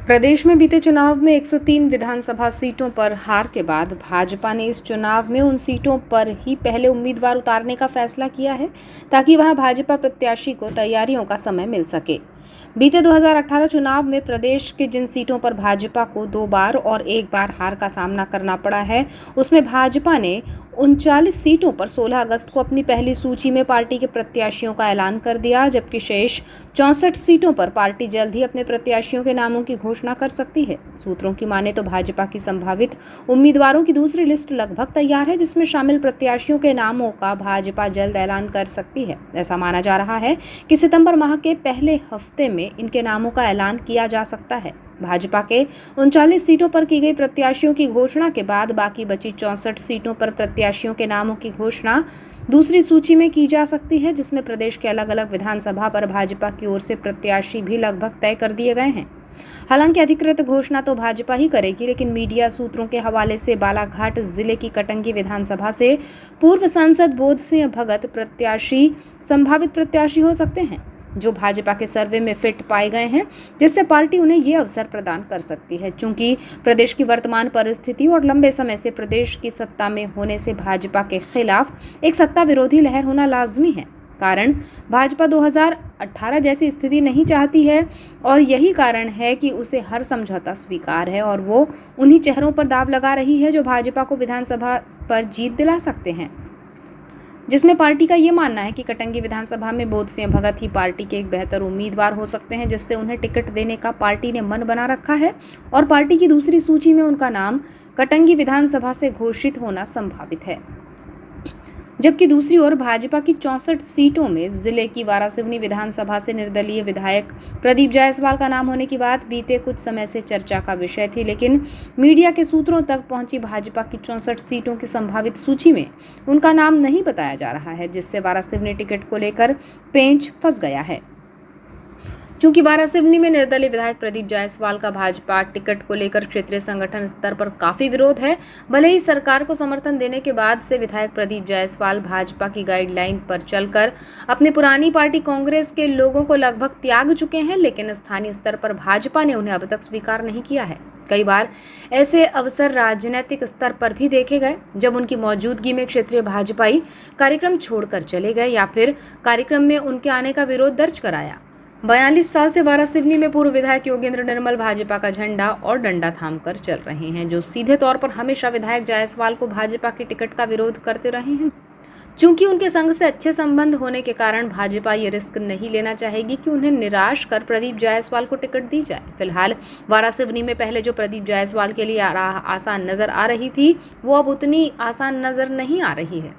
प्रदेश में बीते चुनाव में 103 विधानसभा सीटों पर हार के बाद भाजपा ने इस चुनाव में उन सीटों पर ही पहले उम्मीदवार उतारने का फैसला किया है ताकि वहां भाजपा प्रत्याशी को तैयारियों का समय मिल सके। बीते 2018 चुनाव में प्रदेश के जिन सीटों पर भाजपा को 2 बार और 1 बार हार का सामना करना पड़ा है, उसमें भाजपा ने 39 सीटों पर 16 अगस्त को अपनी पहली सूची में पार्टी के प्रत्याशियों का ऐलान कर दिया, जबकि शेष 64 सीटों पर पार्टी जल्द ही अपने प्रत्याशियों के नामों की घोषणा कर सकती है। सूत्रों की माने तो भाजपा की संभावित उम्मीदवारों की दूसरी लिस्ट लगभग तैयार है, जिसमें शामिल प्रत्याशियों के नामों का भाजपा जल्द ऐलान कर सकती है। ऐसा माना जा रहा है कि सितंबर माह के पहले हफ्ते में इनके नामों का ऐलान किया जा सकता है। भाजपा के 39 सीटों पर की गई प्रत्याशियों की घोषणा के बाद बाकी बची 64 सीटों पर प्रत्याशियों के नामों की घोषणा दूसरी सूची में की जा सकती है, जिसमें प्रदेश के अलग अलग विधानसभा पर भाजपा की ओर से प्रत्याशी भी लगभग तय कर दिए गए हैं। हालांकि अधिकृत घोषणा तो भाजपा ही करेगी, लेकिन मीडिया सूत्रों के हवाले से बालाघाट जिले की कटंगी विधानसभा से पूर्व सांसद बोध सिंह भगत प्रत्याशी संभावित प्रत्याशी हो सकते हैं, जो भाजपा के सर्वे में फिट पाए गए हैं, जिससे पार्टी उन्हें ये अवसर प्रदान कर सकती है। चूंकि प्रदेश की वर्तमान परिस्थिति और लंबे समय से प्रदेश की सत्ता में होने से भाजपा के खिलाफ एक सत्ता विरोधी लहर होना लाजमी है, कारण भाजपा 2018 जैसी स्थिति नहीं चाहती है और यही कारण है कि उसे हर समझौता स्वीकार है और वो उन्हीं चेहरों पर दाव लगा रही है जो भाजपा को विधानसभा पर जीत दिला सकते हैं, जिसमें पार्टी का ये मानना है कि कटंगी विधानसभा में बोध सिंह भगत ही पार्टी के एक बेहतर उम्मीदवार हो सकते हैं, जिससे उन्हें टिकट देने का पार्टी ने मन बना रखा है और पार्टी की दूसरी सूची में उनका नाम कटंगी विधानसभा से घोषित होना संभावित है। जबकि दूसरी ओर भाजपा की 64 सीटों में जिले की वारासिवनी विधानसभा से निर्दलीय विधायक प्रदीप जायसवाल का नाम होने की बात बीते कुछ समय से चर्चा का विषय थी, लेकिन मीडिया के सूत्रों तक पहुंची भाजपा की 64 सीटों की संभावित सूची में उनका नाम नहीं बताया जा रहा है, जिससे वारासिवनी टिकट को लेकर पेंच फंस गया है। चूंकि वारासिवनी में निर्दलीय विधायक प्रदीप जायसवाल का भाजपा टिकट को लेकर क्षेत्रीय संगठन स्तर पर काफी विरोध है, भले ही सरकार को समर्थन देने के बाद से विधायक प्रदीप जायसवाल भाजपा की गाइडलाइन पर चलकर अपनी पुरानी पार्टी कांग्रेस के लोगों को लगभग त्याग चुके हैं, लेकिन स्थानीय स्तर पर भाजपा ने उन्हें अब तक स्वीकार नहीं किया है। कई बार ऐसे अवसर राजनीतिक स्तर पर भी देखे गए, जब उनकी मौजूदगी में क्षेत्रीय भाजपाई कार्यक्रम छोड़कर चले गए या फिर कार्यक्रम में उनके आने का विरोध दर्ज कराया। 42 साल से वारासिवनी में पूर्व विधायक योगेंद्र निर्मल भाजपा का झंडा और डंडा थामकर चल रहे हैं, जो सीधे तौर पर हमेशा विधायक जायसवाल को भाजपा के टिकट का विरोध करते रहे हैं। चूंकि उनके संघ से अच्छे संबंध होने के कारण भाजपा ये रिस्क नहीं लेना चाहेगी कि उन्हें निराश कर प्रदीप जायसवाल को टिकट दी जाए। फिलहाल वारासिवनी में पहले जो प्रदीप जायसवाल के लिए आसान नजर आ रही थी, वो अब उतनी आसान नजर नहीं आ रही है।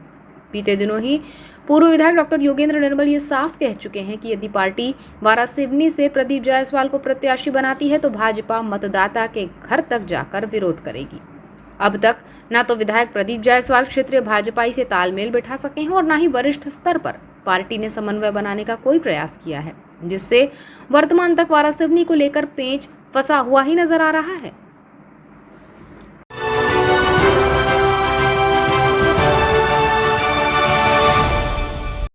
बीते दिनों ही पूर्व विधायक डॉक्टर योगेंद्र निर्मल ये साफ कह चुके हैं कि यदि पार्टी वारासिवनी से प्रदीप जायसवाल को प्रत्याशी बनाती है तो भाजपा मतदाता के घर तक जाकर विरोध करेगी। अब तक न तो विधायक प्रदीप जायसवाल क्षेत्रीय भाजपाई से तालमेल बिठा सके हैं और न ही वरिष्ठ स्तर पर पार्टी ने समन्वय बनाने का कोई प्रयास किया है, जिससे वर्तमान तक वारासिवनी को लेकर पेंच फंसा हुआ ही नजर आ रहा है।